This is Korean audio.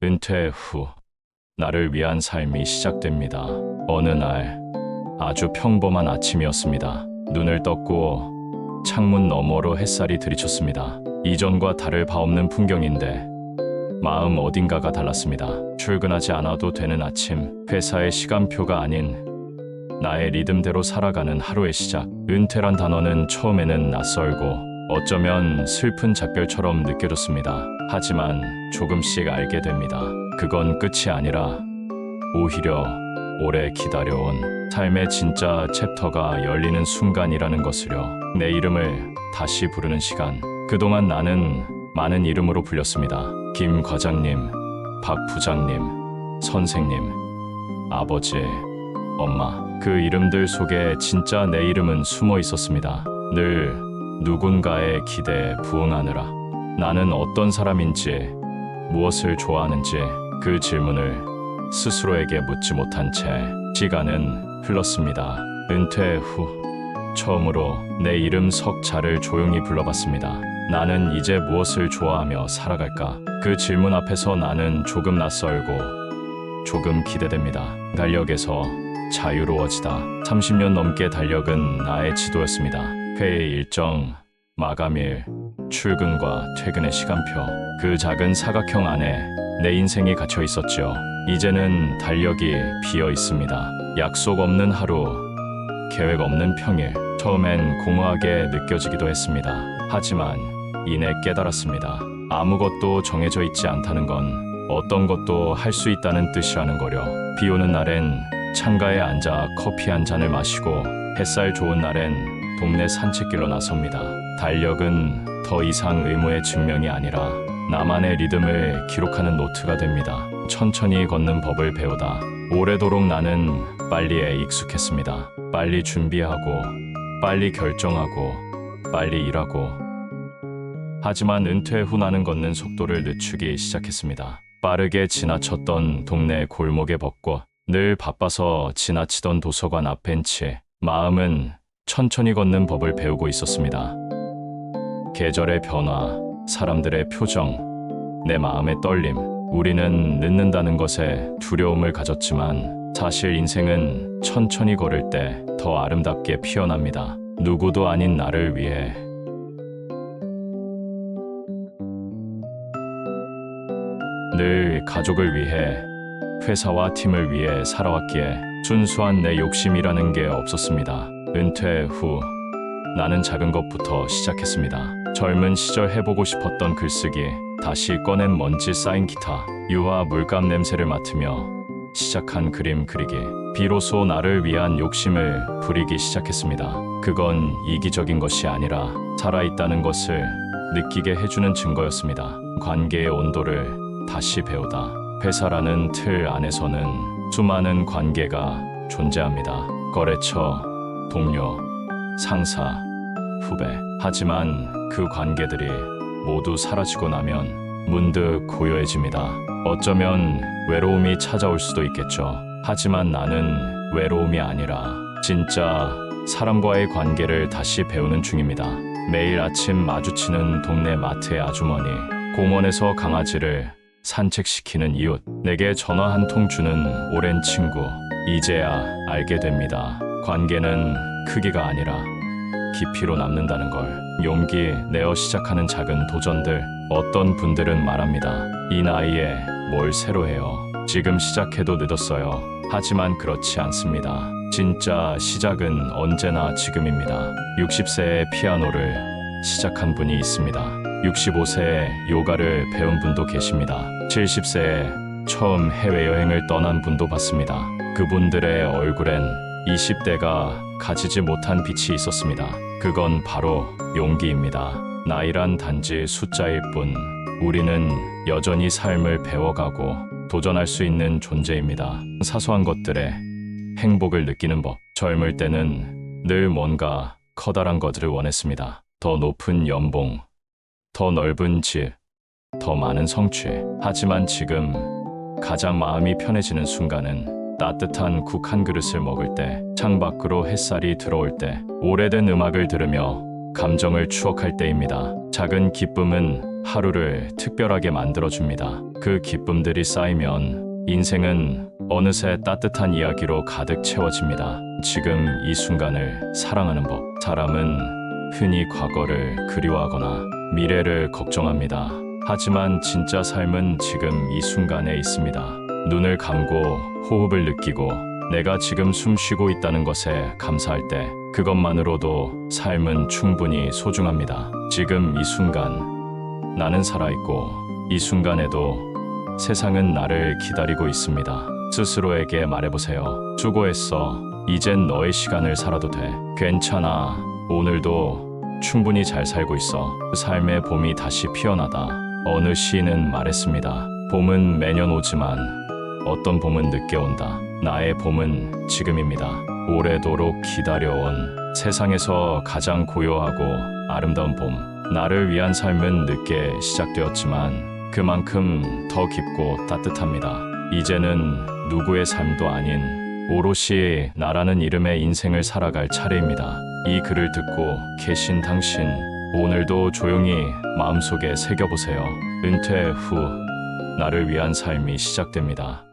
은퇴 후 나를 위한 삶이 시작됩니다. 어느 날 아주 평범한 아침이었습니다. 눈을 떴고 창문 너머로 햇살이 들이쳤습니다. 이전과 다를 바 없는 풍경인데 마음 어딘가가 달랐습니다. 출근하지 않아도 되는 아침, 회사의 시간표가 아닌 나의 리듬대로 살아가는 하루의 시작. 은퇴란 단어는 처음에는 낯설고 어쩌면 슬픈 작별처럼 느껴졌습니다. 하지만 조금씩 알게 됩니다. 그건 끝이 아니라 오히려 오래 기다려온 삶의 진짜 챕터가 열리는 순간이라는 것을요. 내 이름을 다시 부르는 시간. 그동안 나는 많은 이름으로 불렸습니다. 김 과장님, 박 부장님, 선생님, 아버지, 엄마. 그 이름들 속에 진짜 내 이름은 숨어 있었습니다. 늘 누군가의 기대에 부응하느라. 나는 어떤 사람인지, 무엇을 좋아하는지 그 질문을 스스로에게 묻지 못한 채 시간은 흘렀습니다. 은퇴 후 처음으로 내 이름 석자를 조용히 불러봤습니다. 나는 이제 무엇을 좋아하며 살아갈까? 그 질문 앞에서 나는 조금 낯설고 조금 기대됩니다. 달력에서 자유로워지다. 30년 넘게 달력은 나의 지도였습니다. 회의 일정, 마감일, 출근과 퇴근의 시간표. 그 작은 사각형 안에 내 인생이 갇혀 있었죠. 이제는 달력이 비어 있습니다. 약속 없는 하루, 계획 없는 평일. 처음엔 공허하게 느껴지기도 했습니다. 하지만 이내 깨달았습니다. 아무것도 정해져 있지 않다는 건 어떤 것도 할 수 있다는 뜻이라는 거려. 비 오는 날엔 창가에 앉아 커피 한 잔을 마시고 햇살 좋은 날엔 동네 산책길로 나섭니다. 달력은 더 이상 의무의 증명이 아니라 나만의 리듬을 기록하는 노트가 됩니다. 천천히 걷는 법을 배우다 오래도록 나는 빨리에 익숙했습니다. 빨리 준비하고 빨리 결정하고 빨리 일하고. 하지만 은퇴 후 나는 걷는 속도를 늦추기 시작했습니다. 빠르게 지나쳤던 동네 골목의 벚꽃, 늘 바빠서 지나치던 도서관 앞 벤치. 마음은 천천히 걷는 법을 배우고 있었습니다. 계절의 변화, 사람들의 표정, 내 마음의 떨림. 우리는 늦는다는 것에 두려움을 가졌지만 사실 인생은 천천히 걸을 때 더 아름답게 피어납니다. 누구도 아닌 나를 위해. 늘 가족을 위해, 회사와 팀을 위해 살아왔기에 순수한 내 욕심이라는 게 없었습니다. 은퇴 후 나는 작은 것부터 시작했습니다. 젊은 시절 해보고 싶었던 글쓰기, 다시 꺼낸 먼지 쌓인 기타, 유화 물감 냄새를 맡으며 시작한 그림 그리기. 비로소 나를 위한 욕심을 부리기 시작했습니다. 그건 이기적인 것이 아니라 살아있다는 것을 느끼게 해주는 증거였습니다. 관계의 온도를 다시 배우다. 회사라는 틀 안에서는 수많은 관계가 존재합니다. 거래처, 동료, 상사, 후배. 하지만 그 관계들이 모두 사라지고 나면 문득 고요해집니다. 어쩌면 외로움이 찾아올 수도 있겠죠. 하지만 나는 외로움이 아니라 진짜 사람과의 관계를 다시 배우는 중입니다. 매일 아침 마주치는 동네 마트의 아주머니, 공원에서 강아지를 산책시키는 이웃, 내게 전화 한 통 주는 오랜 친구. 이제야 알게 됩니다. 관계는 크기가 아니라 깊이로 남는다는 걸. 용기 내어 시작하는 작은 도전들. 어떤 분들은 말합니다. 이 나이에 뭘 새로 해요. 지금 시작해도 늦었어요. 하지만 그렇지 않습니다. 진짜 시작은 언제나 지금입니다. 60세에 피아노를 시작한 분이 있습니다. 65세에 요가를 배운 분도 계십니다. 70세에 처음 해외여행을 떠난 분도 봤습니다. 그분들의 얼굴엔 20대가 가지지 못한 빛이 있었습니다. 그건 바로 용기입니다. 나이란 단지 숫자일 뿐, 우리는 여전히 삶을 배워가고 도전할 수 있는 존재입니다. 사소한 것들에 행복을 느끼는 법. 젊을 때는 늘 뭔가 커다란 것들을 원했습니다. 더 높은 연봉, 더 넓은 집, 더 많은 성취. 하지만 지금 가장 마음이 편해지는 순간은 따뜻한 국 한 그릇을 먹을 때, 창밖으로 햇살이 들어올 때, 오래된 음악을 들으며 감정을 추억할 때입니다. 작은 기쁨은 하루를 특별하게 만들어줍니다. 그 기쁨들이 쌓이면 인생은 어느새 따뜻한 이야기로 가득 채워집니다. 지금 이 순간을 사랑하는 법. 사람은 흔히 과거를 그리워하거나 미래를 걱정합니다. 하지만 진짜 삶은 지금 이 순간에 있습니다. 눈을 감고 호흡을 느끼고 내가 지금 숨 쉬고 있다는 것에 감사할 때 그것만으로도 삶은 충분히 소중합니다. 지금 이 순간 나는 살아있고 이 순간에도 세상은 나를 기다리고 있습니다. 스스로에게 말해보세요. 수고했어. 이젠 너의 시간을 살아도 돼. 괜찮아. 오늘도 충분히 잘 살고 있어. 삶의 봄이 다시 피어나다. 어느 시인은 말했습니다. 봄은 매년 오지만 어떤 봄은 늦게 온다. 나의 봄은 지금입니다. 오래도록 기다려온 세상에서 가장 고요하고 아름다운 봄. 나를 위한 삶은 늦게 시작되었지만 그만큼 더 깊고 따뜻합니다. 이제는 누구의 삶도 아닌 오롯이 나라는 이름의 인생을 살아갈 차례입니다. 이 글을 듣고 계신 당신, 오늘도 조용히 마음속에 새겨보세요. 은퇴 후 나를 위한 삶이 시작됩니다.